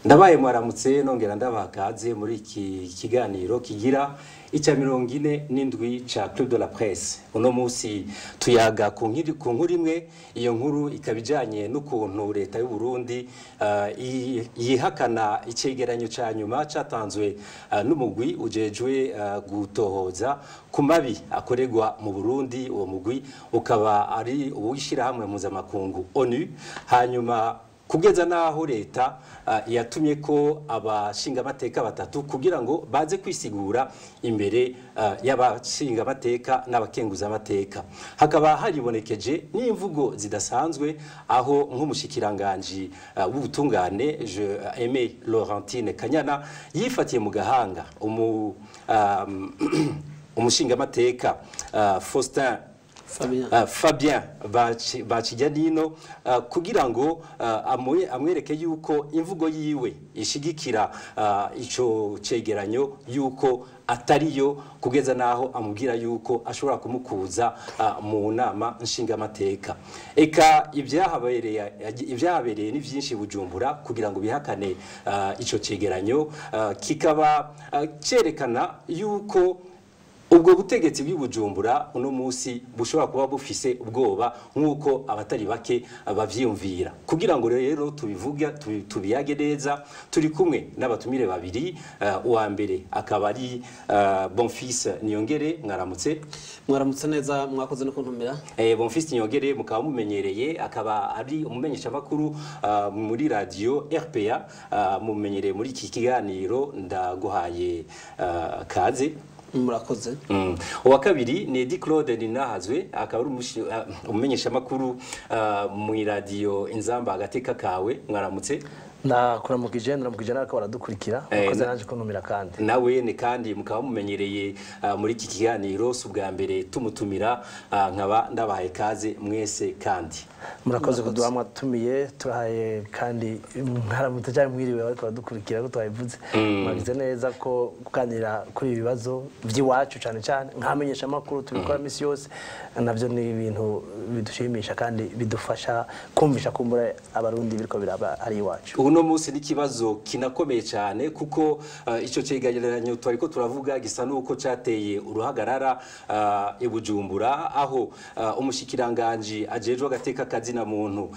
Ndabaye mwaramutse nongera ndabakaze muri iki kiganiro kigira ica 47 ca Club de la Presse. Uno musi tuyaga ku nkuru imwe, iyo nkuru ikabijanye n'ukuntu leta y'u Burundi yihakana icegeranyo ca nyuma catanzwe n'umugwi ujejwe gutohoza ku mabi akorerwa mu Burundi. Uwo mugwi ukaba ari uwishira hamwe mpuzamakungu ONU. Hanyuma kugeza naho leta yatumye ko abashingamateka batatu kugira ngo baze kwisigura imbere y'abashingamateka n'abakenguza amateka. Hakaba haribonekeje n'imvugo zidasanzwe aho nk'umushikiranganje w'ubutungane Aimé Laurentine Kanyana yifatiye mu gahanga umushingamateka Faustin Fabien Bacijanino kugira ngo amwereke yuko imvugo yiwe ishigikira ico cegeranyo yuko atariyo, kugeza naho amubwira yuko ashobora kumukuza mu nama nshingamateka. Eka ivyahabereye ni vyinshi Bujumbura kugira ngo bihakane ico cegeranyo, kikaba cerekana yuko ubwo butegetsi bw'Ibujumbura uno musi bushobora kuba bufise ubwoba nk'uko abatari bake bavyiyumvira. Kugira ngo rero tubivuga tubiyage neza, turi kumwe n'abatumire babiri. Uwa mbere akaba ari Bonfils Niyongere. Mwaramutse neza, mwakoze no kuntumira. Bonfils Niyongere mukaba mumenyereye, akaba ari umumenyesha makuru muri radio RPA, mumenyereye muri iki kiganiro. Ndaguhaye kaze. Murakoze. Uwa kabiri ni Edi Claude Ninahazwe, akaba ari umumenyesha makuru mu radio Inzamba Agateka kawe. Mwaramutse. Ndakuramukije n'ako baradukurikira. Mwakoze nanje kuntumira kandi. Nawe ne kandi mukaba mumenyereye muri iki kiganiro subwa mbere tumutumira, nkaba ndabahaye kaze mwese kandi. Murakoze kuduha mwatumiye, turahaye kandi mwaramutse cyane mwiriwe ariko baradukurikira ko twabivuze. Mwagize neza ko kuganira kuri ibibazo by'iwacu cyane cyane nkamenyesha makuru tubikora misi yose, navyo ni ibintu bidushimisha kandi bidufasha kumvisha kumbura abarundi biriko biraba ari iwacu. Uno musi n'ikibazo kinakomeye cyane kuko ico cegeranyo twariko turavuga gisa nuko cateye uruhagarara i Bujumbura, aho umushikiranganje ajejwe agateka kazina muntu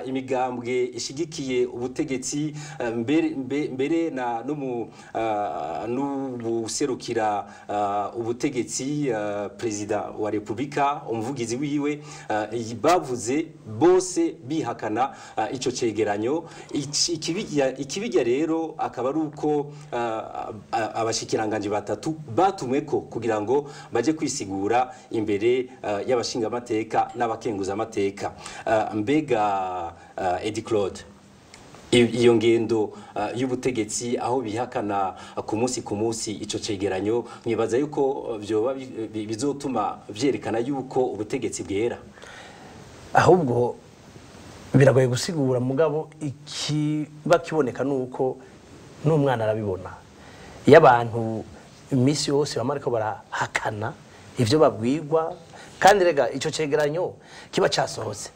imigambwe ishigikiye ubutegetsi mbere na n'ubuserukira ubutegetsi president wa Republika, umuvugizi wiwe bavuze bose bihakana ico cegeranyo. Ikibijya rero akaba ari uko abashikiranganje batatu batumweko kugira ngo baje kwisigura imbere y'abashingamateka n'abakenguza amateka. Mbega Edi Claude, iyo ngendo y'ubutegetsi aho bihakana ku munsi ico cegeranyo, mwibaza yuko byoba bizotuma vyerekana yuko ubutegetsi bwera? Ahubwo biragoye gusigura, mugabo ikiba kiboneka nuko n'umwana arabibona. Iyo abantu imisi yose bamariko barahakana ivyo babwirwa, kandi rega ico cegeranyo kiba casohotse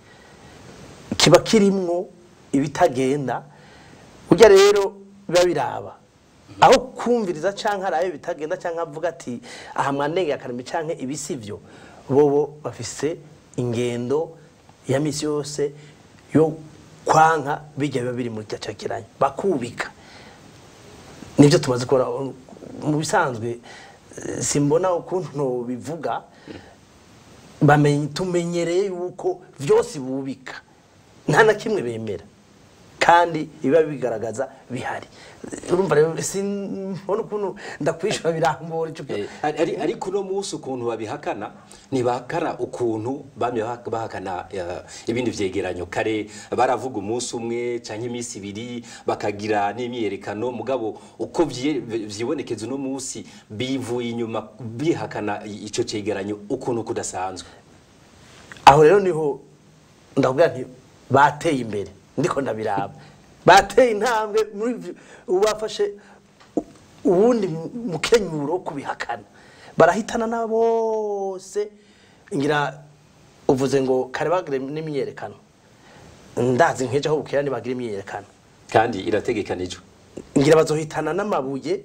kiba kirimwo ibitagenda, urya rero biba biraba aho kumviriza canke araye bitagenda canke avuga ati aha mwanenge akarimi canke ibisivyo, bobo bafise ingendo ya misi yose yo kwanka bijya biba biri muri cyacegeranyo bakubika. Nivyo tumaze gukora mu bisanzwe, simbona ukuntu no bivuga. Tumenyereye yuko vyose bubika, nta na kimwe bemera kandi biba bigaragaza bihari. Urumva rero simbona ukuntu ndakwishura birambora ico. Ariko no musi ukuntu babihakana ntibahakana ukuntu bamye bahakana ibindi vyegeranyo. Kare baravuga umunsi umwe canke imisi ibiri bakagira n'imyerekano, mugabo uko vyibonekeza no musi bivuye inyuma bihakana ico cegeranyo ukuntu kudasanzwe. Aho rero niho ndavuga nti bateye imbere, ndiko ndabiraba bateye intambwe muri ubafashe ubundi mukenyuro kubihakana, barahitana na bose. Ngira uvuze ngo kare bagire n'imyerekano, ndazi nkeje aho bukira ni bagira imyerekano kandi irategekanijwe ngira bazohitana n'amabuye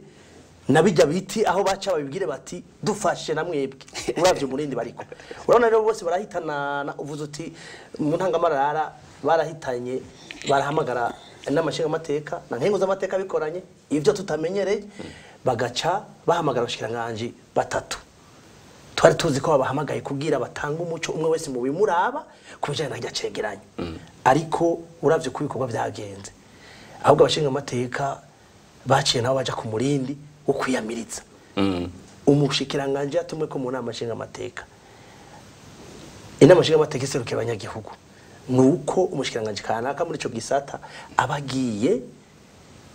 nabijya biti aho baca babibwire bati dufashe na mwebwe uravye umurindi bariko urabona rero bose barahitana uvuze uti mu ntangamarara barahitanye barahamagara n'amashinga amateka na nkengo z'amateka bikoranye ivyo tutamenyereye bagaca bahamagara abashikiranganje batatu twari tuzi ko babahamagaye kugira batanga umuco umwe wese mu bimuraba kubijanye n'ajya cegeranye ariko uravye kubikorwa byagenze ahubwo abashinga amateka baciye nabo baja ku murindi wo kwiyamiriza umushikiranganje yatumwe ko mu nama nshinga amateka inama nshinga amateka iserukira abanyagihugu nuko umushikiranganje kanaka muri ico gisata abagiye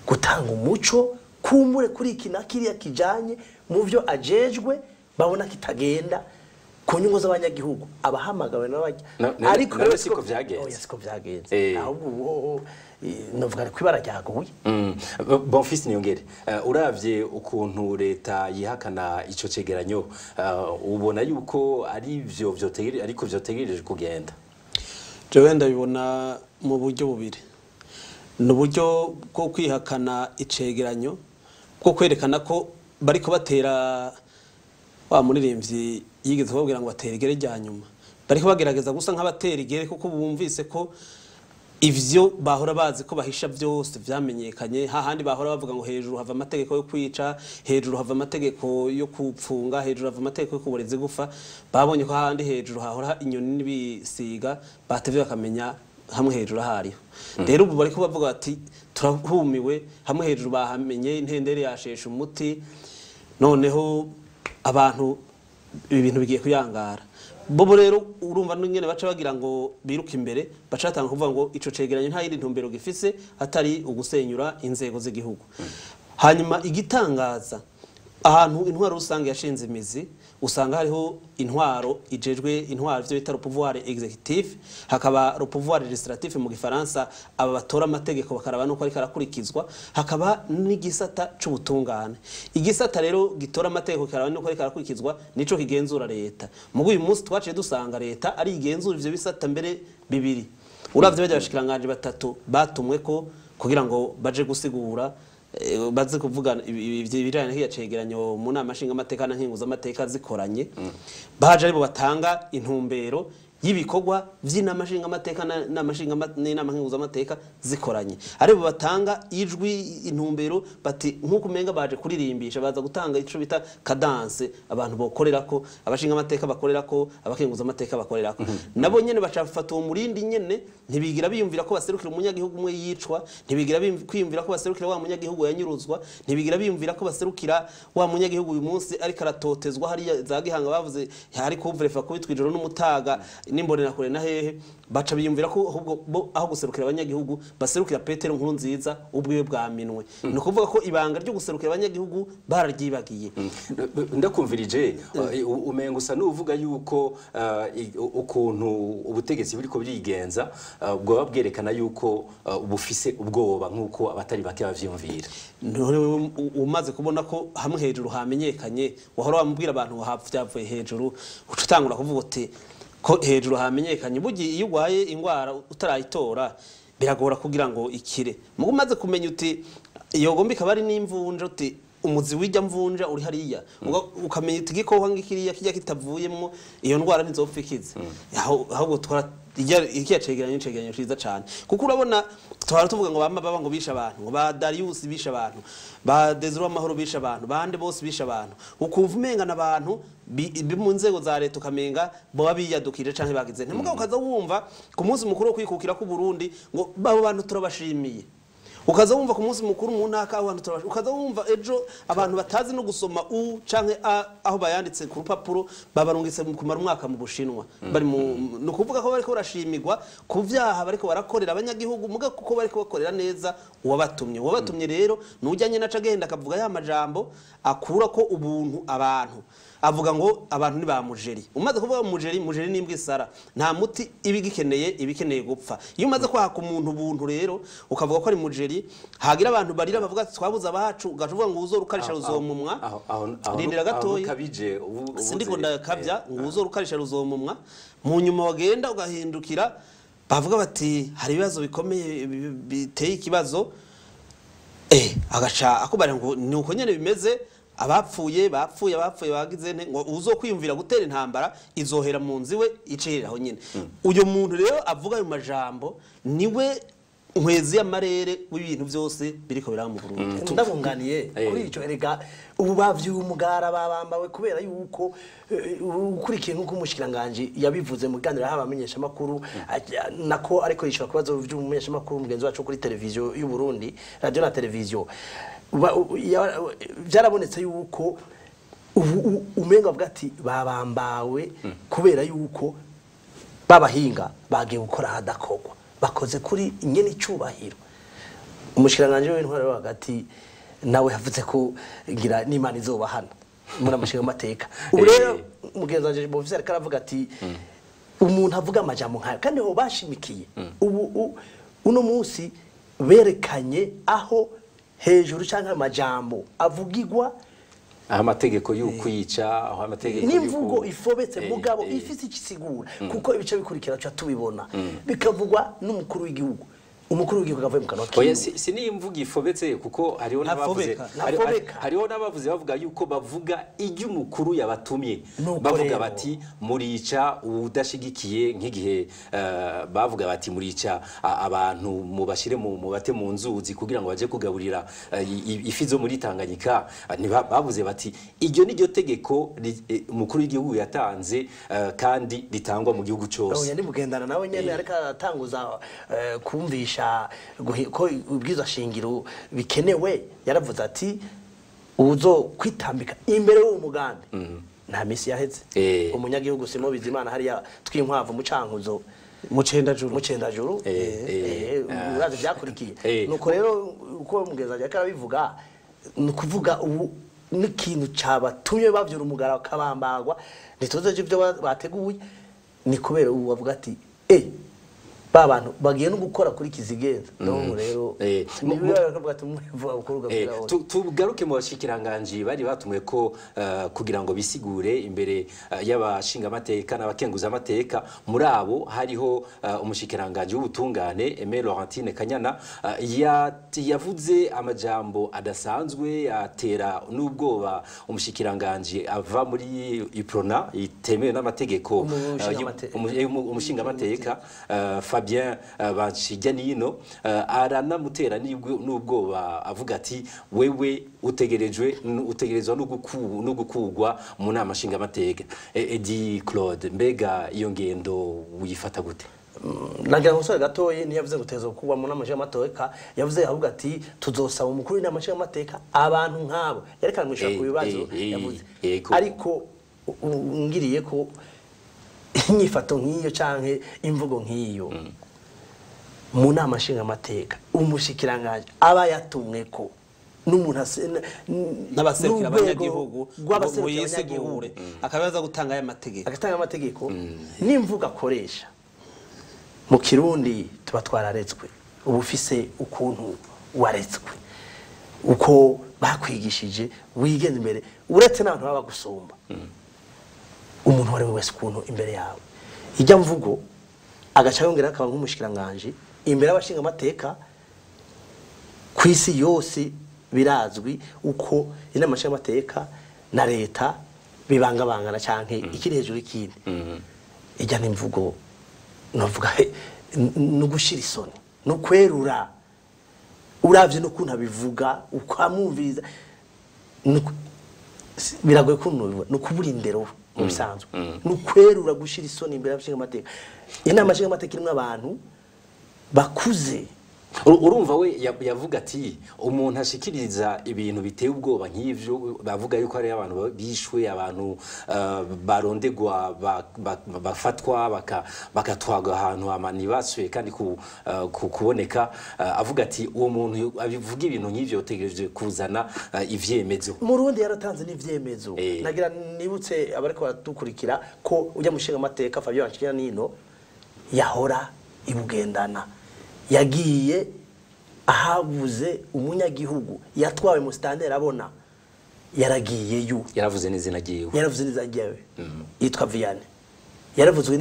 gutanga umuco kumure kuri iki nakiriya kijanye mu byo ajejwe babona kitagenda ku nyungu z'abanyagihugu abahamagawe n'abajya ariko siko vyagenze siko vyagenze ahubwo novuga ko ibara ryaguye Bonfils Niyongere uravye ukuntu leta yihakana ico cegeranyo ubona yuko ari ivyo vyotegereje ariko vyotegereje kugenda jewe ndabibona mu buryo bubiri n'uburyo bwo kwihakana icegeranyo bwo kwerekana ko bariko batera wa muririmbyi yigeze babwira ngo batera igere rya nyuma bariko bagerageza gusa nk'abatera igere kuko bumvise ko ivyo bahora bazi ko bahisha byose vyamenyekanye hahandi bahora bavuga ngo hejuru hava amategeko yo kwica hejuru hava amategeko yo kupfunga hejuru hava amategeko yo kuboreza gufa babonye ko hahandi hejuru hahora inyoni n'ibisiga batevye bakamenya hamwe hejuru hariho rero ubu bariko bavuga bati turahumiwe hamwe hejuru bahamenye intendere yashesha umuti noneho abantu ibintu bigiye kuyangara bobo rero urumva n'ingene baca bagira ngo biruka imbere baca batanga kuvuga ngo ico cegeranyo nta yindi ntumbero gifise atari ugusenyura inzego z'igihugu hanyuma igitangaza ahantu intwaro rusange yashinze imizi usanga hariho intwaro ijejwe intwaro byo bita pouvoir exécutif hakaba pouvoir législatif mu gifaransa aba batora amategeko bakaraba nuko ari karakurikizwa hakaba n'igisata c'ubutungane igisata rero gitora amategeko karaba nuko ari karakurikizwa nico kigenzura leta mugo uyu munsi twaciye dusanga leta ari igenzura ivyo bisata mbere bibiri uravye bajya bashikiranganje batatu batumwe ko kugira ngo baje gusigura baze kuvuga ibijanye n'iki cegeranyo mu nama nshinga amateka na nkinguza amateka zikoranye baje aribo batanga intumbero y'ibikorwa vy'inama nshinga amateka n'inama nkinguza amateka zikoranye aribo batanga ijwi intumbero bati nkuko umenga baje kuririmbisha baza gutanga ico bita cadence abantu bokorerako abashinga amateka bakorerako abakenguza amateka bakorerako nabo nyene bacafata umurindi nyene ntibigira biyumvira ko baserukira umunyagihugu umwe yicwa ntibigira kwiyumvira ko baserukira wa munyagihugu yanyuruzwa ntibigira biyumvira ko baserukira wa munyagihugu uyu munsi ari karatotezwa hari za gihanga bavuze hari kuvrefa kubitwijoro n'umutaga nimbonera kure na hehe baca biyumvira ko ahubwo aho guserukira abanyagihugu baserukira Petero nkuru nziza ubwiwe bwaminwe no kuvuga ko ibanga ryo guserukira abanyagihugu bararyibagiye ndakumvirije umengo usa n'uvuga yuko ukuntu ubutegetsi buriko byigenza ubwo babwerekana yuko ubufise ubwoba nkuko abatari bake bavyumvira umaze kubona ko hamwe hejuru hamenyekanye wahora bamubwira abantu havyavuye hejuru ucutangura kuvuga uti ko hejuru hamenyekanye bugi iyo ugwaye ingwara utarayitora biragora kugira ngo ikire mugo umaze kumenya uti yogomba kabari n'imvunja uti umuzi wijya mvunja uri hariya ukamenya uti gikoho ngikiriya kijya kitavuyemo iyo ndwara nizopfikize ahubwo twara ikiya cegeranyo ciza cyane kuko urabona twara tuvuga ngo baba ngo bisha abantu ngo ba Darius bisha abantu ba Desire Amahoro bisha abantu bande bose bisha abantu ukumva umengana abantu mu nzego za leta ukamenga bo biyadukije canke bagize ntimugabo ukaza wumva ku munsi mukuru wo kwikukira ku Burundi ngo babo bantu turabashimiye ukaza wumva ku munsi mukuru mu ntaka abantu turabashimiye ukaza wumva ejo abantu batazi no gusoma canke aho bayanditse ku rupapuro babarungitse kumara umwaka mu Bushinwa bari no kuvuga ko bariko barashimigwa ku vyaha bariko barakorera abanyagihugu muga kuko bariko bakorera neza uwabatumye rero nujyanye na cagenda akavuga ya majambo akura ko ubuntu abantu avuga ngo abantu ni ba mujeri umaze kuvuga mujeri nimbwe isara nta muti ibikeneye gupfa iyo umaze kwaka umuntu ubuntu rero ukavuga ko ari mujeri hagira abantu barira bavuga ati twabuza abacu ugavuga ngo uzorukarisha ruzomumwa rindira gatoyi sindiko ndakabya ngo uzorukarisha ruzomumwa mu nyuma wagenda ugahindukira bavuga bati hari ibibazo bikomeye biteye ikibazo agaca akubara ngo ni uko nyene bimeze abapfuye bagize ngo uzokwiyumvira gutera intambara izohera mu nziwe iciriraho nyene uyo muntu rero avuga ayo majambo niwe nkwezi y'amarere w'ibintu byose biriko biraba mu Burundi. Ndabunganiye kuri ico erega ubu bavyuye umugara babambawe kubera yuko ukurikiye nkuko umushikiranganje yabivuze mu ganira habamenyesha makuru nako ariko yishura kubazo by'umumenyesha makuru mugenzi wacu kuri televiziyo y'u Burundi radio na televiziyo byarabonetse yuko umenga avuga ati babambawe kubera yuko babahinga bagiye gukora hadakogwa bakoze kuri nyene icubahiro umushikiranganje w'intwaro hagati nawe yavuze ko ngira n'Imana izobahana muri amashinga amateka ubu rero mugenzi wanje Bofisi ariko aravuga ati umuntu avuga amajambo nkayo kandi ho bashimikiye ubu uno munsi berekanye aho hejuru canke amajambo avugirwa amategeko y'ukwica aho amategeko n'imvugo ifobetse mugabo ifite ikisigura kuko ibice bikurikira cyo tubibona bikavugwa n'umukuru w'igihugu umukuru w'igihugu akavuye mu kanwa kiwe si n'imvugo ifobetse kuko hariho n'abavuze bavuga yuko bavuga iby'umukuru yabatumye bavuga bati murica udashigikiye nk'igihe bavuga bati murica abantu mubashire mu bate mu nzuzi kugira ngo baje kugaburira ifi zo muri Tanganyika bavuze bati iryo n'iryo tegeko umukuru w'igihugu yatanze kandi ritangwa mu gihugu cyose ni mugendana nawe nyene ariko atanguza kumvisha ko ubwiza shingiro bikenewe yaravuze ati uzo kwitambika imbere y'uwo mugambi nta misi yaheze umunyagihugu Simo Bizimana hariya twinkwavu mu cankuzo mu cendajuru uraje byakurikiye nuko rero uko mugenza cyaka arabivuga nukuvuga ubu n'ikintu cabatumye bavyura umugara kabambagwa nituze ibyo bateguye ni kubera ubu bavuga ati babantu bagiye no gukora kuri kizigenza no rero tugaruke mu bashikiranganje bari batumwe ko kugira ngo bisigure imbere y'abashinga amateka n'abakenguza amateka muri abo hariho umushikiranganje w'ubutungane Aimé Laurentine Kanyana yavuze amajambo adasanzwe atera n'ubwoba umushikiranganje ava muri Iprona itemewe n'amategeko umushinga amateka Fabien Banshijyanino aranamutera n'ubwoba avuga ati wewe utegerezwa no gukugwa mu nama nshinga amateka Edi Claude mbega iyo ngendo uyifata gute nagira ngo gatoye niyavuze guteza gukugwa mu nama nshinga amateka yavuze ahubwo ati tuzosaba umukuru w'inama nshinga amateka abantu nkabo yerekana mwisha ku bibazo yavuze ariko ngiriye ko inyifato nk'iyo canke imvugo nk'iyo mu nama nshinga amateka umushikiranganje aba yatumwe ko n'umuntu n'abaserukira abanyagihugu ngo yisigure akabaza gutanga aya mategeko agatanga amategeko n'imvugo akoresha mu Kirundi tuba twararetswe ubufise ukuntu waretswe uko bakwigishije wigenza imbere uretse n'abantu baba gusumba umuntu wari wese ukuntu imbere yawe ijya mvugo agaca yongera akaba nk'umushikiranganje imbere y'abashinga amateka kwisi yose birazwi uko inama nshinga amateka na leta bibangabangana canke ikiri hejuru ikindi ijya n'imvugo novuga no gushira isoni no kwerura uravye no kuntu abivuga ukamumviriza biragoye kuntu no kubura indero mu bisanzwe n'ukwerura gushira isoni imbere y'abashinga amateka inama nshinga amateka irimo abantu bakuze urumva we yavuga ati umuntu ashikiriza ibintu biteye ubwoba nk'ivyo bavuga yuko ari abantu bishwe abantu barondegwa bafatwa bakatwaga ahantu amani baswe kandi kuboneka avuga ati uwo muntu abivuga ibintu nk'ivyo utegereje kuzana ivyemezo mu Burundi yaratanze n'ivyemezo nagira nibutse abariko batukurikira ko ujya mushinga amateka Fabien Banshijyanino yahora ibugendana yagiye ahabuze umunyagihugu yatwawe mu standard abona yaragiye yu yaravuze n'izina giye yitwa Vianney yaravuzwe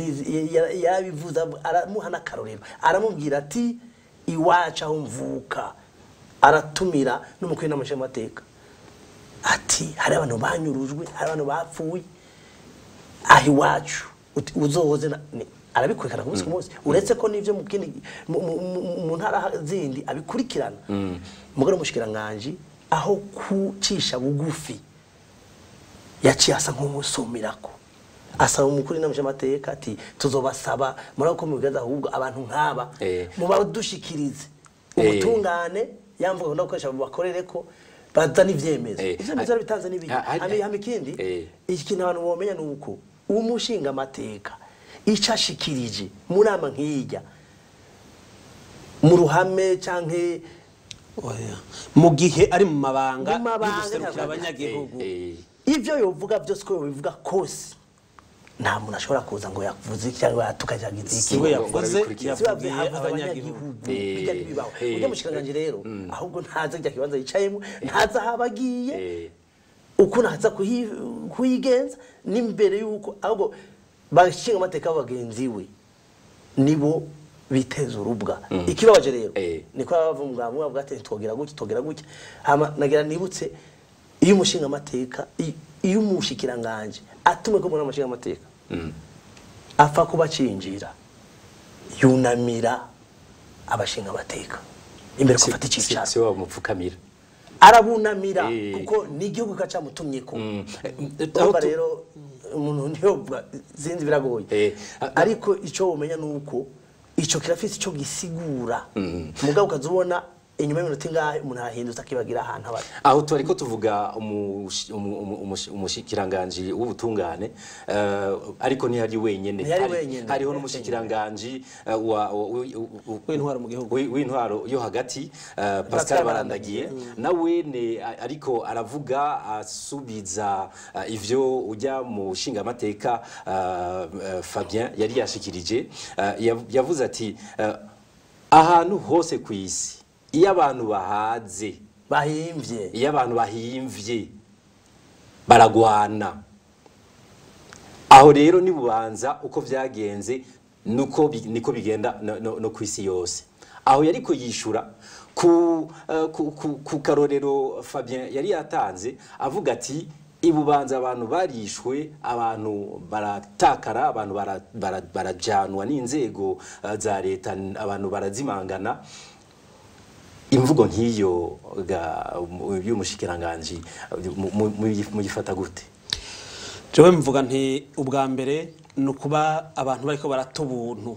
yabivuze aramuha n'akarorero aramubwira ati iwacu aho mvuka aratumira n'umukuru n'amashamateka ati hari abantu banyurujwe hari abantu bapfuye aho iwacu uzohoze arabikurikirana ku munsi ku munsi uretse ko n'ivyo mu ntara zindi abikurikirana mugore mushikiranganje aho kucisha bugufi yaciye asa nk'umusumirako asaba umukuru n'amashamateka ati tuzobasaba murako mubigaza ahubwo abantu nk'aba mu badushikirize ubutungane yamvuga no kwesha bakorereko bazana ivyemezo ivyemezo bitanze n'ibindi hame ikindi ikintu abantu bomenya nuko umushinga amateka icashikirije murama nk'ijya mu ruhame canke mu gihe ari mu mabanga y'uguserukira abanyagihugu ivyo yovuga byose ko bivuga kose nta muntu ashobora kuza ngo yavuze cyangwa yatukajagize iki we yavuze abanyagihugu bijya bibaho ujya mushikiranganje rero ahubwo ntaza kujya kibanza yicayemo ntaza habagiye uko naza kuyigenza n'imbere yuko ahubwo bashinga amateka y'abagenzi we nibo biteza urubwa ikibabaje rero niko bavuga ngo bwate twogera gutya hama nagira nibutse iyo umushinga amateka iyo umushikiranganje atume ko muri amashinga amateka apfa kuba cinjira yunamira abashinga amateka imbere ko fata icicaro si wa mupfukamira arabunamira kuko n'igihugu kaca mutumyeko aba rero umuntu niyo zinzi biragoye ariko ico umenya nuko ico kirafise ico gisigura mugabo kazubona inyuma y'umunota ingahe umuntu ahindutse akibagira ahantu abari aho twariko tuvuga umushikiranganje w'ubutungane ariko ntihari wenyene hariho n'umushikiranganje w'intwaro mu gihugu w'intwaro yo hagati Pascal Barandagiye nawene ariko aravuga asubiza ivyo ujya mu shinga amateka Fabien yari yashikirije yavuze ati ahantu hose kw'isi iyo abantu bahaze bahimvye baragwana aho rero nibubanza uko vyagenze niko bigenda no kwisi yose aho yariko yishura ku karorero Fabien yari yatanze avuga ati ibubanza abantu barishwe abantu baratakara abantu barajanwa n'inzego za leta abantu barazimangana imvugo nk'iyo y'umushikiranganje muyifata gute jewe mvuga nti ubwa mbere nukuba abantu bariko baratubuntu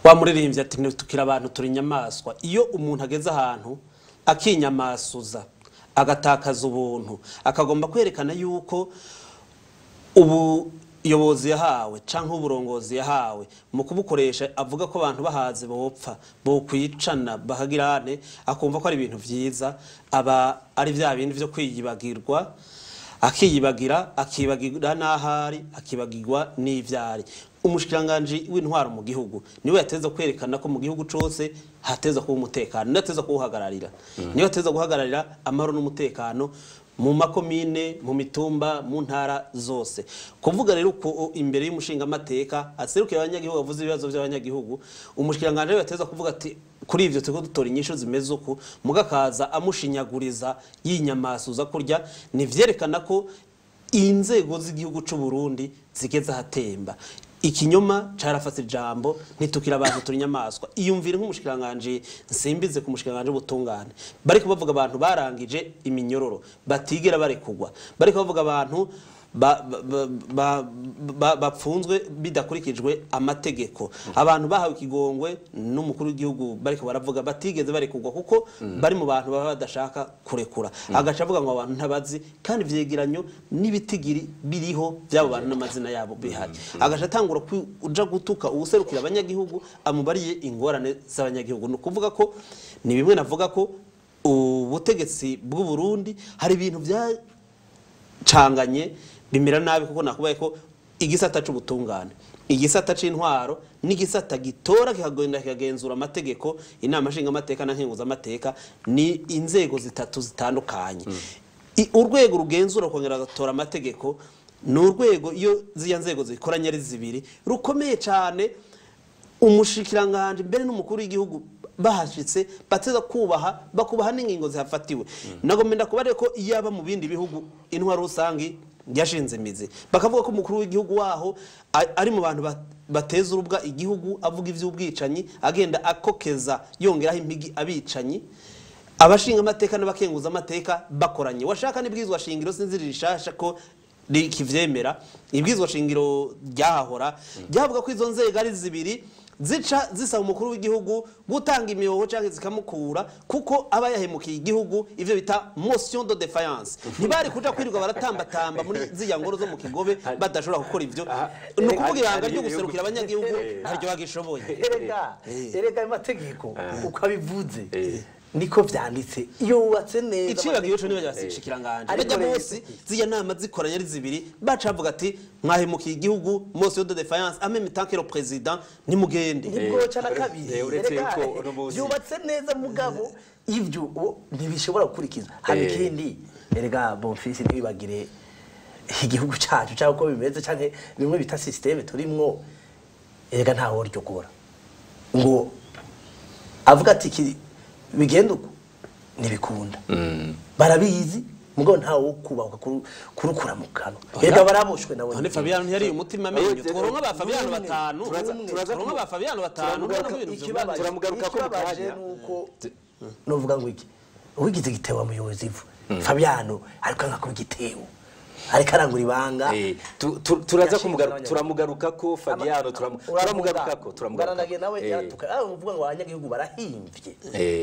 wamuririmbye ati tukira abantu turi nyamaswa iyo umuntu ageze ahantu akinyamasuza agatakaza ubuntu akagomba kwerekana yuko ubuyobozi yahawe canke uburongozi yahawe mu kubukoresha avuga ko abantu bahaze bopfa bo kwicana bahagirane akumva ko ari ibintu vyiza aba ari vya bindi vyo kwiyibagirwa akibagira n'ahari akibagirwa n'ivyari umushikiranganje w'intwaro mu gihugu niwe yateza kwerekana ko mu gihugu cose hateza kuba umutekano nateza kuwuhagararira niwe yateza guhagararira amahoro n'umutekano mu makomine mu mitumba mu ntara zose kuvuga rero ko imbere y'umushinga amateka aserukira abanyagihugu avuze ibibazo by'abanyagihugu umushikiranganje yateza kuvuga ati kuri ivyo tuko dutora inyisho zimeze uko mugakaza amushinyaguriza yinyamasuza kurya nivyerekana ko inzego z'igihugu c'u Burundi zigeze hatemba ikinyoma carafata ijambo ntitukira abantu turi nyamaswa iyumvire nk'umushikiranganje nsimbize ku mushikiranganje butungane bariko bavuga abantu barangije iminyororo batigera barekugwa bariko bavuga abantu bapfunzwe bidakurikijwe amategeko abantu bahawe ikigongwe n'umukuru w'igihugu bariko baravuga batigeze barekugwa kuko bari mu bantu baba badashaka kurekura agaca avuga ngo abantu ntabazi kandi vyegeranyo n'ibitigiri biriho byabo bantu n'amazina yabo bihari agaca atangura uja gutuka ubuserukira abanyagihugu amubariye ingorane z'abanyagihugu no kuvuga ko ni bimwe navuga ko ubutegetsi bw'u Burundi hari ibintu bya canganye bimera nabi kuko nakubaye ko igisata c'ubutungane igisata c'intwaro n'igisata gitora kikagenda kikagenzura amategeko inama nshinga amateka na nkenguza amateka ni inzego zitatu zitandukanye urwego rugenzura kongera gatora amategeko ni urwego iyo ziya nzego zikoranye ari zibiri rukomeye cyane umushikiranganje mbere n'umukuru w'igihugu bahashitse bateza bakubaha n'ingingo zihafatiwe nagomenda kubare ko iyaba mu bindi bihugu intwaro rusangi yashinze imizi bakavuga ko umukuru w'igihugu waho ari mu bantu bateza urubwa igihugu avuga ivy'ubwicanyi agenda akokeza yongeraho impigi abicanyi abashinga amateka n'abakenguza amateka bakoranye washaka nibwizwa shingiro sinzirishasha ko rikivyemera ibwizwa shingiro ryahahora ryavuga ko izo nzego ari zibiri zica zisaba umukuru w'igihugu gutanga imiyobo cyangwa zikamukura kuko aba yahemukiye igihugu ivyo bita motion de défaillance ntibari kuja kwirirwa baratambatamba muri ziya ngoro zo mu Kigobe badashobora gukora ivyo no kuvuga ibanga ryo guserukira abanyagihugu ntaryo bagishoboye erega amategeko ukabivuze niko vyanditse yubatse neza icibagiye cyo niba yasishikiranganje bajya bose ziya nama zikoranye ari zibiri bacavuga ati mwahemukiye igihugu motion de défaillance ameme tant que le président nimugende nibwo cyana kabiri uretse yuko yubatse neza mugabo ivyo ntibishobora gukurikiza hano ikindi erega bonfisi ntibagire igihugu cyacu cyangwa ko bimeze canke bimwe bita systeme turimwo erega ntaho ryo gora ngo avuga ati bigenda uko ntibikunda barabizi mugabo ntawo kubahuka kurukura mu kanwa erega baraboshwe nawe ane Fabiano ntiyari umutima amenyo tworonka ba Fabiano batanu turaza ba Fabiano batanu turamugaruka ko mukanya nuko novuga ngo iki uwigize gitewa muyobozi ivu Fabiano ariko nkako gitewo ariko arangura ibanga turaza kumugaruka turamugaruka ko Fabiano turamugaruka ko turamugaruka nawe yaratuka uvuga ngo abanyagihugu barahimvye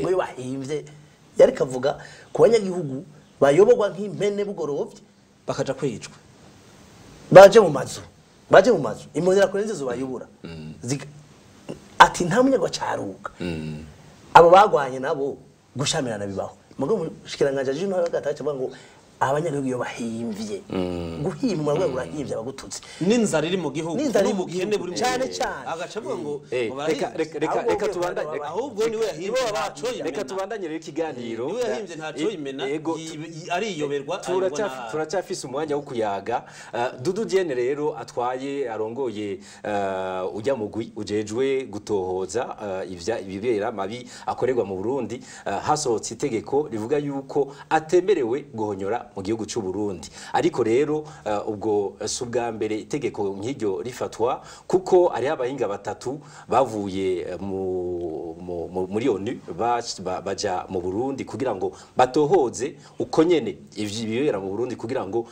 ngo bahimvye yari kavuga ku banyagihugu bayobogwa nk'impene bugorovye bakaja kwicwa baje mu mazu impunzi rakorenze zo bayobora ati nta munyagwa caruka abo bagwanye nabo gushamirana bibaho mugo mushikiranganje aje no gatatu ngo abanyagihugu iyo bahimvye guhimwa rwego urahimvye abagututse n'inzara iri mu gihugu n'ubukene buri cyane agacavuga ngo reka tubandanye ahubwo niwe yahimvye abacoye reka tubandanye rero ikiganiro niwe yahimvye ntaco imena ari iyoberwa turacyafise umwanya wo kuyaga Dudu Diene rero atwaye arongoye ujya mugwi ujejwe gutohoza ibibera mabi akorerwa mu Burundi hasohotse itegeko rivuga yuko atemerewe guhonyora mu gihugu cy'u Burundi ariko rero ubwo subwa mbere itegeko nk'iryo rifatwa kuko ari abahinga batatu bavuye muri ONU baja mu Burundi kugira ngo batohoze uko nyene ibibera mu Burundi kugira ngo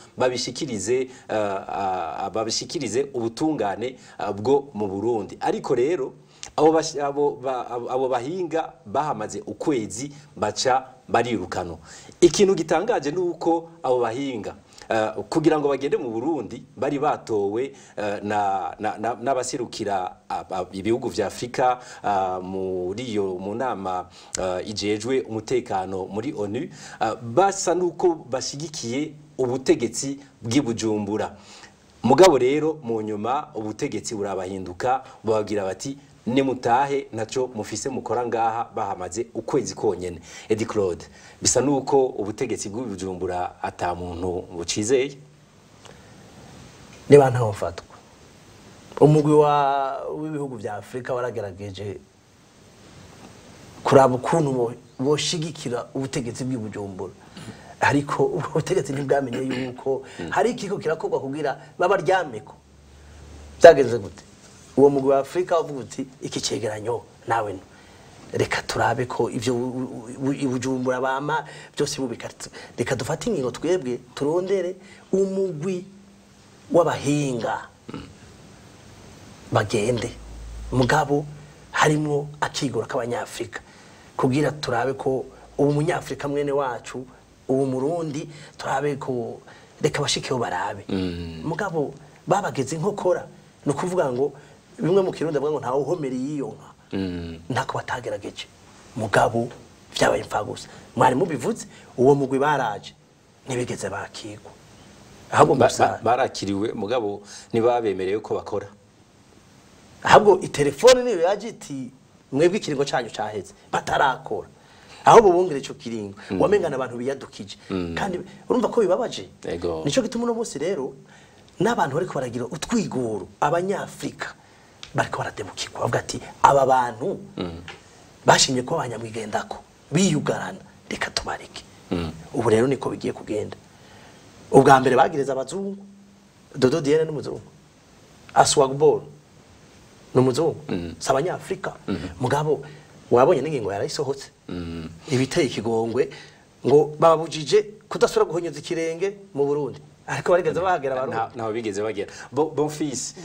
babishikirize ubutungane bwo mu Burundi ariko rero abo bahinga bahamaze ukwezi baca barirukano ikintu gitangaje nuko abo bahinga kugira ngo bagende mu Burundi bari batowe n'abasirukira ibihugu vya Afrika muri mu nama ijejwe umutekano muri ONU basa nuko bashigikiye ubutegetsi bw'Ibujumbura mugabo rero mu nyuma ubutegetsi burabahinduka babagira bati nimutahe naco mufise mukora ngaha bahamaze ukwezi konyene Edi Claude bisa nuko ubutegetsi bw'Ibujumbura ata muntu bucizeye niba ntaho fatwa umugwi w'ibihugu vya Afrika waragerageje kuraba ukuntu boshigikira ubutegetsi bw'Ibujumbura ariko ubutegetsi ntibwamenye yuko hari ikiko kirakorwa kugira babaryameko byagenze gute uwo mugwi wa Afrika uvuga uti iki cegeranyo nawe reka turabe ko ivyo Ibujumbura bama byose bubikatse reka dufate ingingo twebwe turondere umugwi w'abahinga bagende mugabo harimo akigora k'abanyafrika kugira turabe ko ubu munyafrika mwene wacu ubu Murundi turabe ko reka bashikeho barabe mugabo babageze inkokora no kuvuga ngo bimwe mu Kirundi avuga ngo ntawo uhomeri yiyonka ntako batagerageje mugabo vyabaye imfagusa mwari mubivuze uwo mugwi baraje nibigeze bakigwa ahubwo barakiriwe mugabo nibabemereye ko bakora ahubwo itelefone niyo yaje iti mwebwe ikiringo cyanyu cyaheze batarakora ahubwo bongere ico kiringo wamengana abantu biyadukije kandi urumva ko bibabaje nico gituma uno munsi rero n'abantu bariko baragira utwigoro abanyafrika bariko barademukirwa bavuga ati aba bantu bashimye ko abanyamwigendako biyugarana reka tubareke ubu rero niko bigiye kugenda ubwa mbere bagireza abazungu Dodo Diene n'umuzungu Aswagbol n'umuzungu s'abanyafrika mugabo wabonye n'ingingo yarayisohotse ibiteye ikigongwe ngo babujije kudasura guhonyoza ikirenge mu Burundi ariko barigeze bahagera barundi naho bigeze bagera bon fils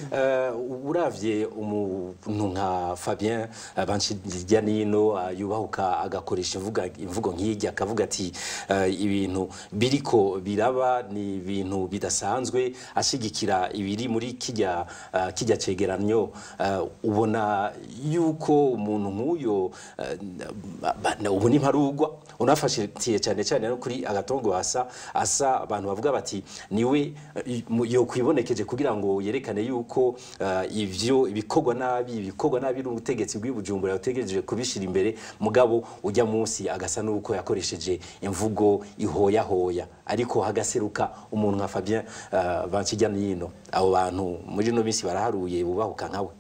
uravye umuntu nka Fabien Banshijyanino yubahuka agakoresha imvugo nk'ijya akavuga ati ibintu biriko biraba ni ibintu bidasanzwe ashigikira ibiri muri kijya cegeranyo ubona yuko umuntu nk'uyo ubu ni mparugwa unafashitiye cyane no kuri agatongo asa abantu bavuga bati niwe yo kwibonekeje kugira ngo yerekane yuko ivyo ibikogwa nabi n'ubutegetsi bw'Ibujumbura yategereje kubishira imbere mugabo ujya munsi agasa nuko yakoresheje imvugo ihoya ariko hagaseruka umuntu nka Fabien Banshijyanino abo bantu muri no misi baraharuye bubahuka nkawe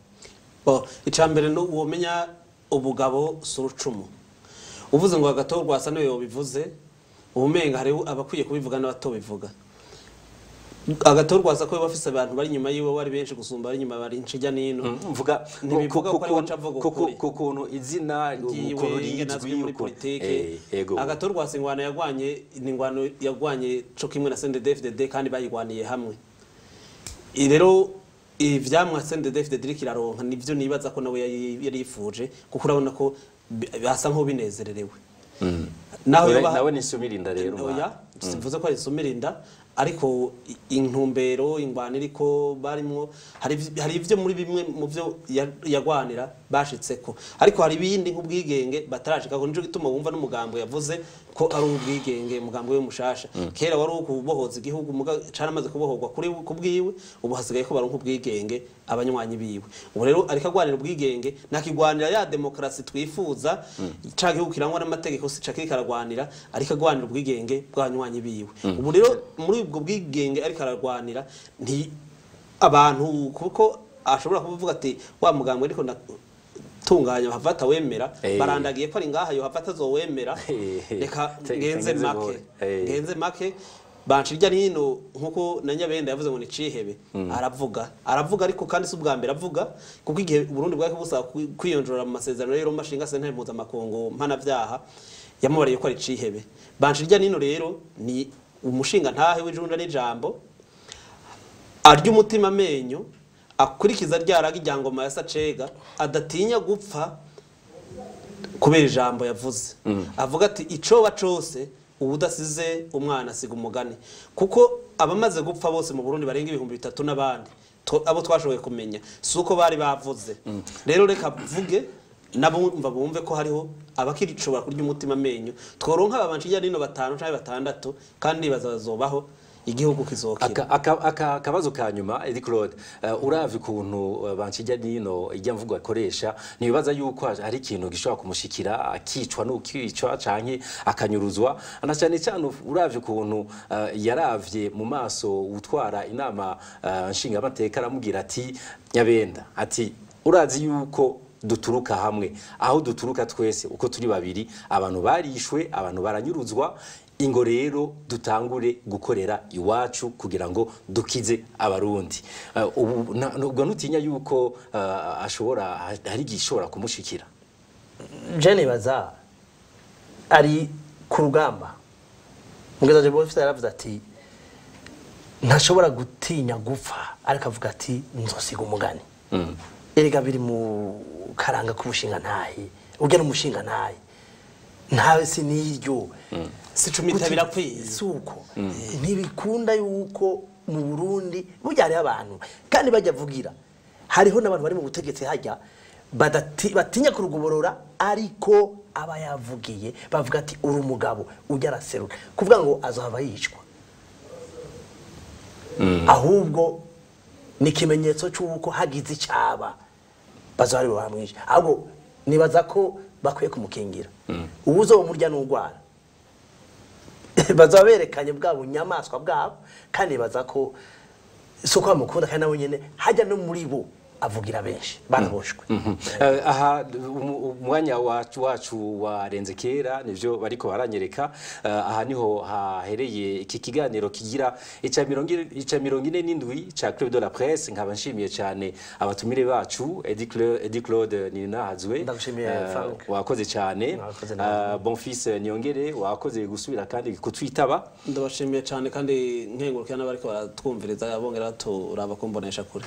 icambere no womenya ubugabo surucumu uvuze ngo agatorwa asa niwe yobivuze ubumenga hari abakwiye kubivuga n'abatobivuga agatorwa asa ko bafise abantu bari nyuma yiwe bari benshi gusumba bari nyuma bari Banshijyanino mvuga ntibivuga ko ari wacavuga kukuntu izina ukuntu rizwi muri politike agatorwa asa ingwano yagwanye co kimwe na CNDD-FDD kandi bayigwaniye hamwe rero ivyamwa CNDD-FDD kiraronka nivyo nibaza ko nawe yarifuje kuko urabona ko basa nko binezererewe nawe nisumirinda rero oya sivuze ko ari sumirinda ariko intumbero ingwana iriko barimwo hari ivyo muri bimwe mu byo yagwanira bashitseko ariko hari ibindi nk'ubwigenge batarashika ko nico gituma wumva n'umugambo yavuze ko ari ubwigenge umugambo we mushasha kera wari ukubohoza igihugu caramaze kubohorwa kuri kubwiwe ubu hasigaye ko baronka ubwigenge abanywanyi biwe ubu rero ariko agwanira ubwigenge nakigwanira ya demokrasi twifuza ca gihugu kirangwa n'amategeko si ca kikaragwanira ariko agwanira ubwigenge bw'abanywanyi biwe ubu rero muri ubwo bwigenge ariko aragwanira nti abantu kuko ashobora kuvuga ati wa mugambo ariko tunganya hafata wemera barandagiye ko ari ngaha yo hafata zo wemera reka genze make Banshijyanino nkuko na Nyabenda yavuze ngo ni cihebe aravuga ariko kandi si ubwa mbere avuga kuko igihe Burundi bwake busa kwiyonjora mu masezerano rero mashinga sentare mpuzamakungu mpanavyaha yamubariye ko ari cihebe Banshijyanino rero ni umushinga ntahe w'ijunda n'ijambo arya umutima amenyo akurikiza ryaraga ijyangoma ya Sacega adatinya gupfa kubera ijambo yavuze avuga ati icoba cose ubudasize umwana asiga umugani kuko abamaze gupfa bose mu Burundi barenga 3,000 n'abandi abo twashoboye kumenya suko bari bavuze rero reka vuge nabo bumve ko hariho abakiricobora kurya umutima amenyo tworonka Banshijyanino 5 cyangwa 6 kandi bazazobaho igihugu kizokira akabazo kanyuma Edi Claude uravye kuntu Banshijyanino ijya mvugo akoresha nibaza yuko hari ikintu gishobora kumushikira akicwa n'ukicwa canke akanyuruzwa ana cyane cyane uravye kuntu yaravye mu maso utwara inama nshinga amateka aramubwira ati Nyabenda ati urazi yuko duturuka hamwe aho duturuka twese uko turi babiri abantu barishwe abantu baranyuruzwa ingo rero dutangure gukorera iwacu kugira ngo dukize abarundi ubwo nutinya yuko ashobora hari gishobora kumushikira Jene baza ari ku rugamba mugeza je bofite yaravuze ati ntashobora gutinya gupfa ariko avuga ati nzosiga umugani erega biri mu karanga kubushinga ntahe ugera umushinga ntahe ntawe siniryo sicumita birakwiye suko ntibikunda yuko mu Burundi burya hari abantu kandi bajya vugira hariho n'abantu bari mu butegetsi hajya batinya kuruguborora ariko aba yavugiye bavuga ati uri umugabo ujya araseruka kuvuga ngo azohava yicwa ahubwo ni ikimenyetso cy'uko hagize icyaba bazari bamwishe ahubwo nibaza ko bakwiye kumukingira ubuzo umurya n'ugwara bazaberekanye bwabo nyamaswa bwabo kandi baza ko soko bamukunda kandi nawe nyene hajya no muri bo avugira benshi baraboshwe. Aha umwanya wacu warenze kera nivyo bariko baranyereka. Aha niho hahereye iki kiganiro kigira ica 47 ca Club de la Presse. Nkaba nshimiye cyane abatumire bacu Edi Claude Ninahazwe, wakoze cyane. Bonfils Niyongere wakoze gusubira kandi kutwitaba. Ndabashimiye cyane kandi nkengurukira n'abariko baratwumviriza bongera turaba kumbonesha kure.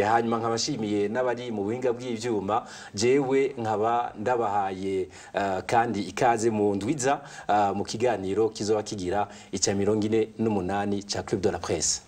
Hanyuma nkaba nshimiye n'abari mu buhinga bw'ivyuma, jewe nkaba ndabahaye kandi ikaze mu ndwiza mu kiganiro kizoba kigira ica 48 ca Club de la Presse.